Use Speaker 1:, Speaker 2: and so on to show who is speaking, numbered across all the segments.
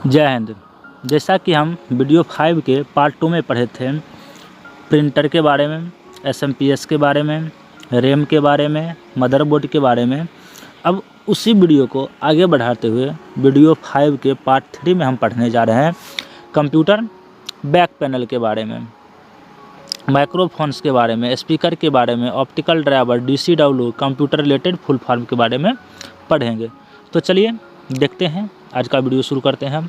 Speaker 1: जय हिंद। जैसा कि हम वीडियो 5 के पार्ट 2 में पढ़े थे प्रिंटर के बारे में, एसएमपीएस के बारे में, रैम के बारे में, मदरबोर्ड के बारे में, अब उसी वीडियो को आगे बढ़ाते हुए वीडियो 5 के पार्ट 3 में हम पढ़ने जा रहे हैं कंप्यूटर बैक पैनल के बारे में, माइक्रोफोन्स के बारे में, स्पीकर के बारे में, optical driver, DCW, computer related full form के बारे में पढ़ेंगे। तो चलिए देखते हैं, आज का वीडियो शुरू करते हैं हम।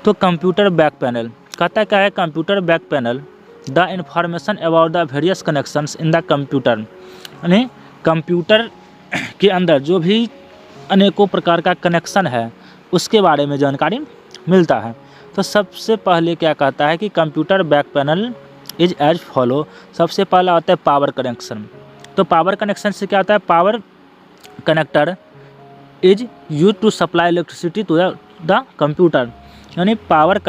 Speaker 1: तो कंप्यूटर बैक पैनल कहता क्या है? Computer back panel the information about the various connections in the computer, यानी कंप्यूटर के अंदर जो भी अनेकों प्रकार का कनेक्शन है उसके बारे में जानकारी मिलता है। तो सबसे पहले क्या कहता है कि computer back panel is as follow. सबसे पहला होता है पावर कनेक्शन। तो पावर कनेक्शन से क्या होता है? Power connector is use to supply electricity to the computer, यानी पावर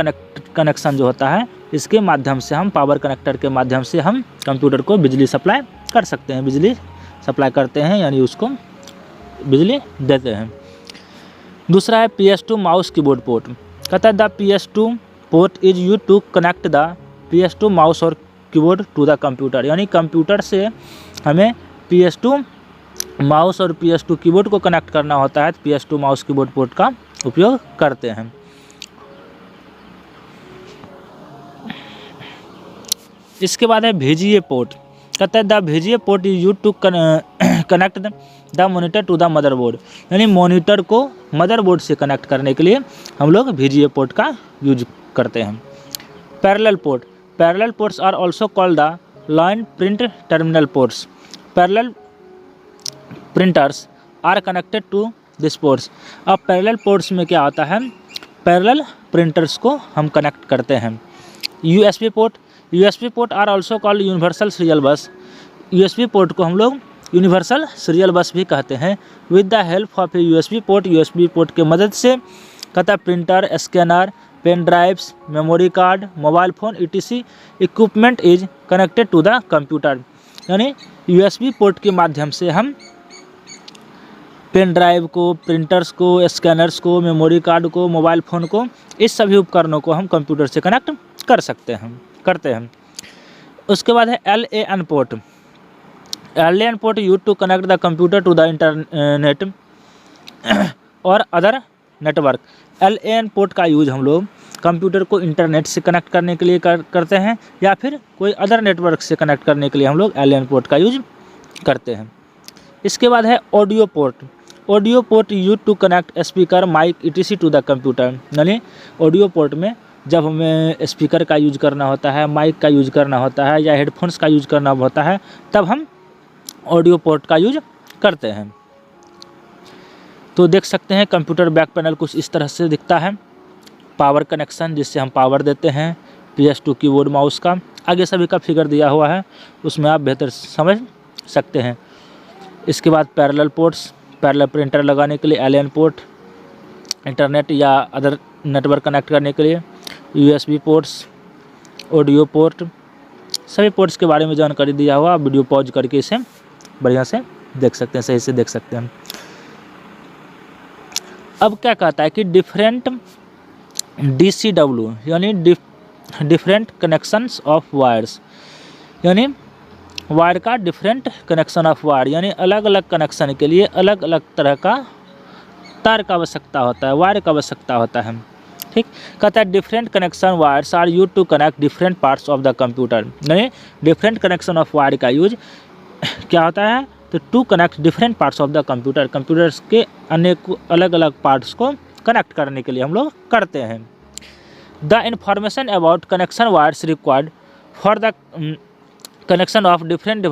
Speaker 1: कनेक्शन जो होता है इसके माध्यम से हम पावर कनेक्टर के माध्यम से हम कंप्यूटर को बिजली सप्लाई कर सकते हैं, बिजली सप्लाई करते हैं यानी उसको बिजली देते हैं। दूसरा है PS2 माउस कीबोर्ड पोर्ट। कहता है the PS2 port is use to connect the PS2 mouse और कीबोर्ड टू द कंप्यूटर, यानी कंप्यूटर से हमें PS2 माउस और PS2 कीबोर्ड को कनेक्ट करना होता है, तो PS2 माउस कीबोर्ड पोर्ट का उपयोग करते हैं। इसके बाद है VGA पोर्ट। कहता है the VGA port is use to connect the monitor to the motherboard, यानी मॉनिटर को मदरबोर्ड से कनेक्ट करने के लिए हम लोग VGA पोर्ट का यूज करते हैं। Parallel port. Parallel ports are also called the line print terminal ports. Parallel printers are connected to this ports. अब पैरेलल पोर्ट्स में क्या होता है? पैरेलल प्रिंटर्स को हम कनेक्ट करते हैं। USB port. USB port are also called universal serial bus. USB port को हम लोग यूनिवर्सल सीरियल बस भी कहते हैं। With the help of a USB port, USB port के मदद से कहता है printer, scanner, pen drives, memory card, mobile phone ETC equipment is connected to the computer, यानी USB पोर्ट के माध्यम से हम पेन ड्राइव को, प्रिंटर्स को, स्कैनर्स को, मेमोरी कार्ड को, मोबाइल फ़ोन को, इस सभी उपकरणों को हम कंप्यूटर से कनेक्ट कर सकते हैं, करते हैं। उसके बाद है LAN port. LAN port use to connect the computer to the internet और अदर नेटवर्क। LAN पोर्ट का यूज हम लोग कंप्यूटर को इंटरनेट से कनेक्ट करने के लिए करते हैं या फिर कोई अदर नेटवर्क से कनेक्ट करने के लिए हम लोग LAN पोर्ट का यूज करते हैं। इसके बाद है audio port. Audio port use to connect speaker, mike ETC to the computer, यानी ऑडियो पोर्ट में जब हमें स्पीकर का यूज करना होता है, माइक का यूज करना होता है या हेडफोन्स का यूज करना होता है, तब हम ऑडियो पोर्ट का यूज करते हैं। तो देख सकते हैं कंप्यूटर बैक पैनल कुछ इस तरह से दिखता है। पावर कनेक्शन जिससे हम पावर देते हैं, PS2 कीबोर्ड माउस का, आगे सभी का फिगर दिया हुआ है, उसमें आप बेहतर समझ सकते हैं। इसके बाद पैरेलल पोर्ट्स, पैरेलल प्रिंटर लगाने के लिए LAN पोर्ट, इंटरनेट या अदर नेटवर्क कनेक्ट करने के लिए USB पोर्ट्स, ऑडियो पोर्ट, सभी पोर्ट्स के बारे में जानकारी दिया हुआ। वीडियो पॉज करके इसे बढ़िया से देख सकते हैं, सही से देख सकते हैं। अब क्या कहता है कि डिफरेंट DCW यानी डिफरेंट कनेक्शंस ऑफ वायर्स, यानी वायर का डिफरेंट कनेक्शन ऑफ वायर, यानी अलग अलग कनेक्शन के लिए अलग अलग तरह का तार का आवश्यकता होता है, वायर का आवश्यकता होता है। ठीक, कहता है different connection wires are use to connect different parts of the computer, यानी डिफरेंट कनेक्शन ऑफ वायर का यूज क्या होता है? तो to connect different parts of the computer, computers के अनेक अलग अलग पार्ट्स को कनेक्ट करने के लिए हम लोग करते हैं। The information about connection wires required for the connection of different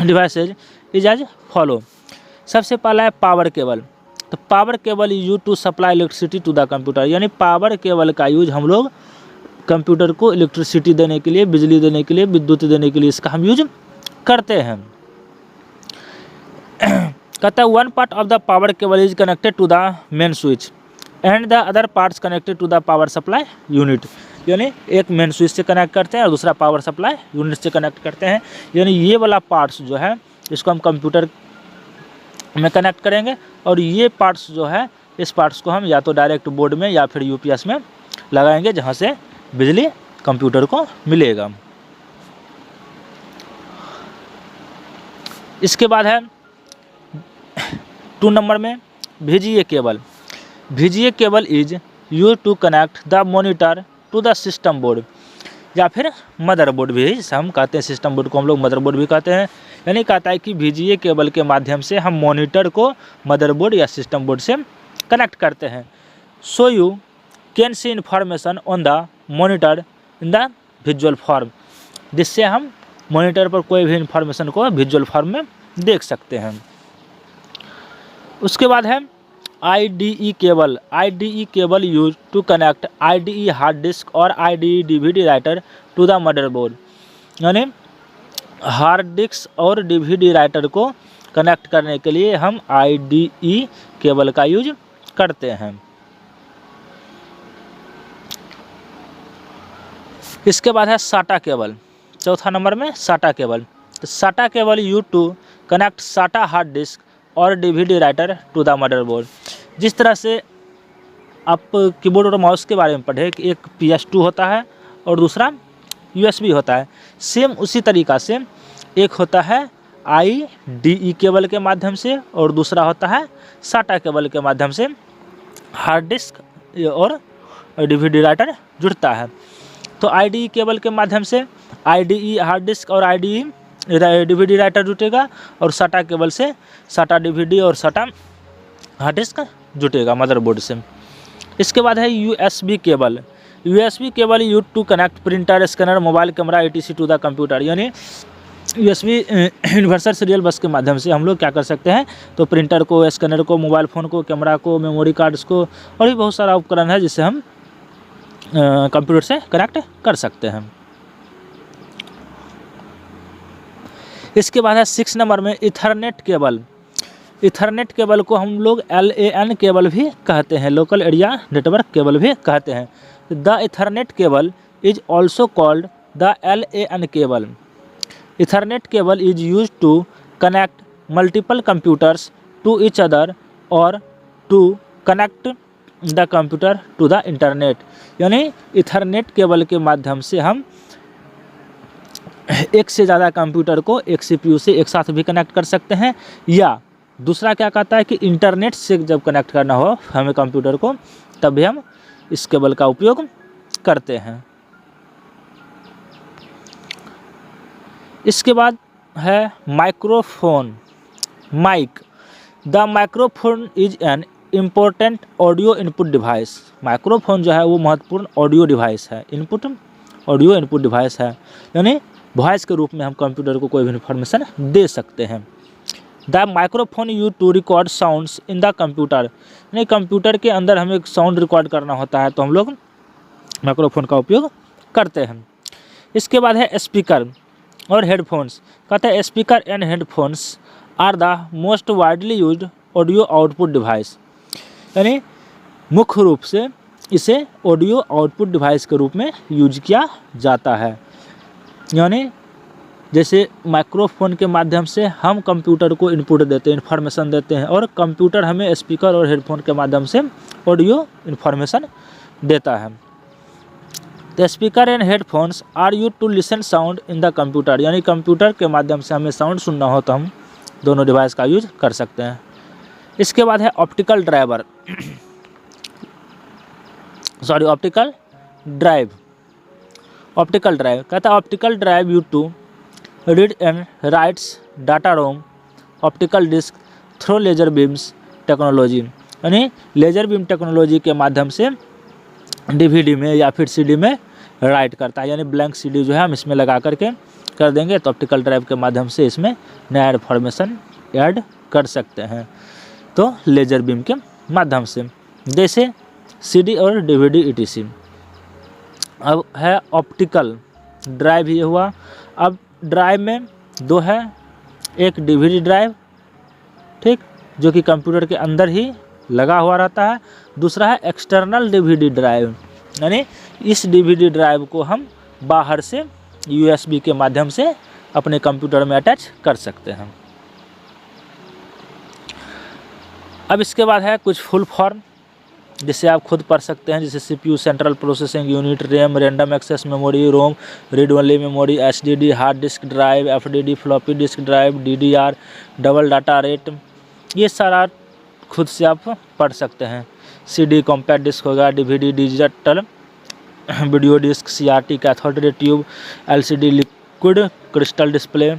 Speaker 1: devices is as follow. सबसे पहला है पावर केबल। तो power cable is use to supply electricity to the computer, यानी पावर केबल का यूज हम लोग कंप्यूटर को electricity देने के लिए, बिजली देने के लिए, विद्युत देने के लिए इसका हम यूज करते हैं। कहता है one part of the power cable is connected to the main switch and the other parts connected to the power supply unit, यानी एक मेन स्विच से कनेक्ट करते हैं और दूसरा पावर सप्लाई यूनिट से कनेक्ट करते हैं। यानी ये वाला पार्ट्स जो है इसको हम कंप्यूटर में कनेक्ट करेंगे और ये पार्ट्स जो है इस पार्ट्स को हम या तो डायरेक्ट बोर्ड में या फिर यूपीएस में लगाएंगे, जहाँ से बिजली कंप्यूटर को मिलेगा। इसके बाद है 2 नंबर में VGA cable. VGA cable is use to connect the monitor to the system board, या फिर मदरबोर्ड भी हम कहते हैं। सिस्टम बोर्ड को हम लोग मदरबोर्ड भी कहते हैं। यानी कहता है कि VGA केबल के माध्यम से हम मॉनिटर को मदरबोर्ड या सिस्टम बोर्ड से कनेक्ट करते हैं। So you can see information on the monitor in the visual form, जिससे हम मॉनिटर पर कोई भी इंफॉर्मेशन को विजुअल फॉर्म में देख सकते हैं। उसके बाद है IDE cable. IDE cable use to connect IDE hard disk और IDE DVD writer to the motherboard. यानी हार्ड डिस्क और DVD राइटर को कनेक्ट करने के लिए हम IDE केबल का यूज करते हैं। इसके बाद है SATA केबल। चौथा नंबर में SATA केबल। तो SATA cable use to connect SATA hard disk और DVD writer to the motherboard. जिस तरह से आप कीबोर्ड और माउस के बारे में पढ़े कि एक PS2 होता है और दूसरा USB होता है, सेम उसी तरीक़ा से एक होता है IDE केबल के माध्यम से और दूसरा होता है SATA केबल के माध्यम से हार्ड डिस्क और DVD राइटर जुड़ता है। तो IDE केबल के माध्यम से IDE हार्ड डिस्क और IDE DVD राइटर जुटेगा और SATA केबल से SATA DVD और SATA हार्ड डिस्क जुटेगा मदरबोर्ड से। इसके बाद है USB cable. USB cable use to connect printer, scanner, mobile camera etc to the computer. यानी USB यूनिवर्सल सीरियल बस के माध्यम से हम लोग क्या कर सकते हैं, तो प्रिंटर को, स्कैनर को, मोबाइल फ़ोन को, कैमरा को, मेमोरी कार्ड्स को और भी बहुत सारा उपकरण है जिससे हम कंप्यूटर से कनेक्ट कर सकते हैं। इसके बाद है 6 नंबर में इथरनेट केबल। इथरनेट केबल को हम लोग LAN केबल भी कहते हैं, लोकल एरिया नेटवर्क केबल भी कहते हैं। The ethernet cable is also called the LAN cable. Ethernet cable is use to connect multiple computers to each other और to connect the computer to the internet. यानी ethernet cable के माध्यम से हम एक से ज़्यादा कंप्यूटर को एक CPU से एक साथ भी कनेक्ट कर सकते हैं, या दूसरा क्या कहता है कि इंटरनेट से जब कनेक्ट करना हो हमें कंप्यूटर को, तब भी हम इस केबल का उपयोग करते हैं। इसके बाद है microphone, mike. The microphone is an important audio input device. Microphone जो है वो महत्वपूर्ण ऑडियो डिवाइस है, ऑडियो इनपुट डिवाइस है। यानी वॉइस के रूप में हम कंप्यूटर को कोई भी इन्फॉर्मेशन दे सकते हैं। The microphone use to record sounds in the computer. यानी कंप्यूटर के अंदर हमें एक साउंड रिकॉर्ड करना होता है तो हम लोग माइक्रोफोन का उपयोग करते हैं। इसके बाद है स्पीकर और हेडफोन्स। कहते हैं speaker and headphones are the most widely used audio output device. यानी मुख्य रूप से इसे ऑडियो आउटपुट डिवाइस के रूप में यूज किया जाता है। यानी जैसे माइक्रोफोन के माध्यम से हम कंप्यूटर को इनपुट देते हैं, इन्फॉर्मेशन देते हैं, और कंप्यूटर हमें स्पीकर और हेडफोन के माध्यम से ऑडियो इन्फॉर्मेशन देता है। The speaker and headphones are use to listen sound in the computer. यानी कंप्यूटर के माध्यम से हमें साउंड सुनना हो तो हम दोनों डिवाइस का यूज कर सकते हैं। इसके बाद है optical driver, optical drive. Optical drive कहता है optical drive use to read and writes data from optical disc through laser beams technology. यानी लेजर बीम टेक्नोलॉजी के माध्यम से DVD में या फिर CD में राइट करता है। यानी ब्लैंक CD जो है हम इसमें लगा करके कर देंगे तो ऑप्टिकल ड्राइव के माध्यम से इसमें नया इन्फॉर्मेशन ऐड कर सकते हैं, तो लेजर बीम के माध्यम से, जैसे CD और DVD etc। अब है ऑप्टिकल ड्राइव, ये हुआ। अब ड्राइव में दो है, एक DVD ड्राइव, ठीक, जो कि कंप्यूटर के अंदर ही लगा हुआ रहता है। दूसरा है एक्सटर्नल DVD ड्राइव, यानी इस DVD ड्राइव को हम बाहर से USB के माध्यम से अपने कंप्यूटर में अटैच कर सकते हैं। अब इसके बाद है कुछ फुल फॉर्म जिसे आप खुद पढ़ सकते हैं, जैसे CPU central processing unit, RAM random access memory, ROM read only memory, HDD hard disk drive, FDD floppy disk drive, DDR double data rate, ये सारा खुद से आप पढ़ सकते हैं। CD कॉम्पैक्ट डिस्क होगा, DVD digital video disc, CRT cathode ray tube, LCD liquid crystal display,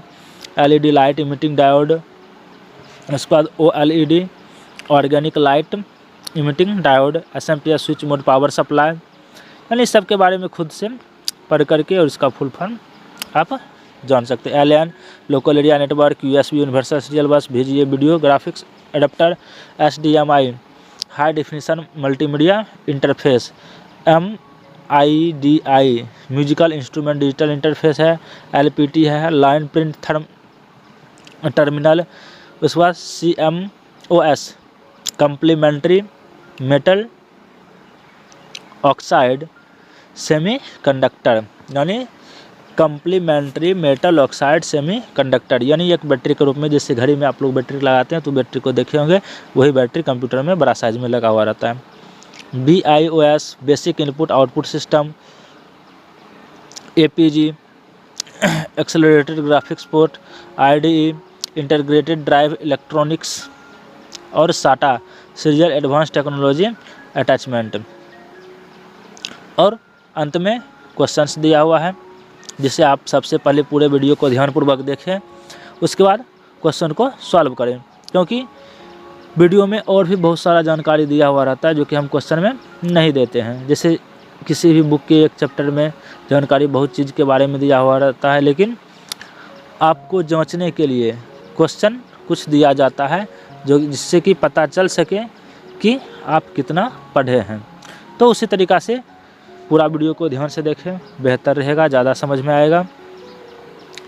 Speaker 1: LED light emitting diode, उसके बाद OLED organic light emitting diode, SMPS switch mode power supply, यानी सब के बारे में खुद से पढ़ करके और इसका फुल फॉर्म आप जान सकते हैं। LAN local area network, USB universal serial bus, VGA video graphics adapter, HDMI high definition multimedia interface, MIDI musical instrument digital interface है, LPT है लाइन प्रिंट टर्मिनल, उसके बाद CMOS complementary metal oxide semiconductor, यानी complementary metal oxide semiconductor, यानी एक battery के रूप में, जैसे घड़ी में आप लोग बैटरी लगाते हैं तो बैटरी को देखे होंगे, वही बैटरी कंप्यूटर में बड़ा साइज में लगा हुआ रहता है। BIOS basic input output system, APG accelerated graphics port, IDE integrated drive electronics और SATA serial advance technology attachment. और अंत में क्वेश्चंस दिया हुआ है, जिसे आप सबसे पहले पूरे वीडियो को ध्यानपूर्वक देखें, उसके बाद क्वेश्चन को सॉल्व करें, क्योंकि वीडियो में और भी बहुत सारा जानकारी दिया हुआ रहता है जो कि हम क्वेश्चन में नहीं देते हैं। जैसे किसी भी बुक के एक चैप्टर में जानकारी बहुत चीज़ के बारे में दिया हुआ रहता है, लेकिन आपको जांचने के लिए क्वेश्चन कुछ दिया जाता है जो जिससे कि पता चल सके कि आप कितना पढ़े हैं। तो उसी तरीक़ा से पूरा वीडियो को ध्यान से देखें, बेहतर रहेगा, ज़्यादा समझ में आएगा,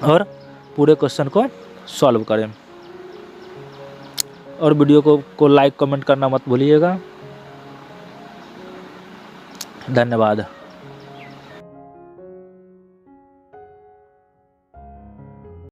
Speaker 1: और पूरे क्वेश्चन को सॉल्व करें। और वीडियो को लाइक कमेंट करना मत भूलिएगा। धन्यवाद।